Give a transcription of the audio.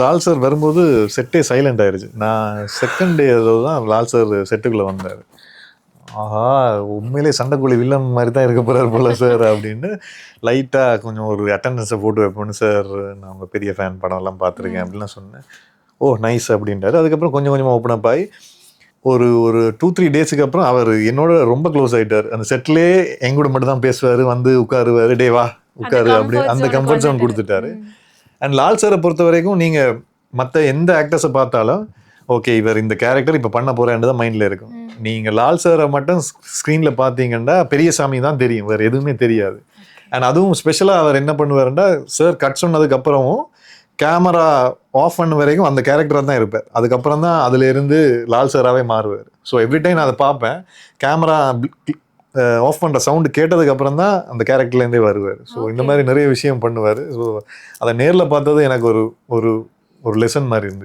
Lal sir வரும்போது செட்டே silent ஆயிருச்சு. நான் செகண்ட் டே ஏதோ தான் லால் சார் செட்டுக்குள்ளே வந்தார். ஆஹா, உண்மையிலே சண்டைக்குழி வில்லன் மாதிரி தான் இருக்க போறாரு போல சார் அப்படின்னு லைட்டாக கொஞ்சம் ஒரு அட்டண்டன்ஸை போட்டு வைப்போன்னு சார், நான் உங்கள் பெரிய ஃபேன் படம்லாம் பார்த்துருக்கேன் அப்படின்லாம் சொன்னேன். ஓ நைஸ் அப்படின்ட்டாரு. அதுக்கப்புறம் கொஞ்சம் கொஞ்சமாக ஓப்பன் அப் ஆகி ஒரு ஒரு 2-3 டேஸுக்கு அப்புறம் அவர் என்னோட ரொம்ப க்ளோஸ் ஆகிட்டார். அந்த செட்லேயே எங்கூட மட்டும் தான் பேசுவார், வந்து உட்காருவார், டே வா உட்காரு அப்படி அந்த கம்ஃபர்ட் ஜோன் கொடுத்துட்டாரு. அண்ட் லால் சாரை பொறுத்த வரைக்கும் நீங்கள் மற்ற எந்த ஆக்டர்ஸை பார்த்தாலும் ஓகே இவர் இந்த கேரக்டர் இப்போ பண்ண போகிறேன்னு தான் மைண்டில் இருக்கும். நீங்கள் லால் சாரை மட்டும் ஸ்க்ரீனில் பார்த்தீங்கன்னா பெரியசாமி தான் தெரியும், வேறு எதுவுமே தெரியாது. அண்ட் அதுவும் ஸ்பெஷலாக அவர் என்ன பண்ணுவாருன்னா, சார் கட் சொன்னதுக்கப்புறமும் கேமரா ஆஃப் பண்ண வரைக்கும் அந்த கேரக்டராக தான் இருப்பார். அதுக்கப்புறம் தான் அதுலேருந்து லால் சாராகவே மாறுவார். ஸோ எவ்ரி டைம் நான் அதை பார்ப்பேன், கேமரா ஆஃப் பண்ணுற சவுண்டு கேட்டதுக்கப்புறம் தான் அந்த கேரக்டர்லேருந்தே வருவார். ஸோ இந்த மாதிரி நிறைய விஷயம் பண்ணுவார். ஸோ அதை நேரில் பார்த்தது எனக்கு ஒரு ஒரு ஒரு லெசன் மாதிரி இருந்துச்சு.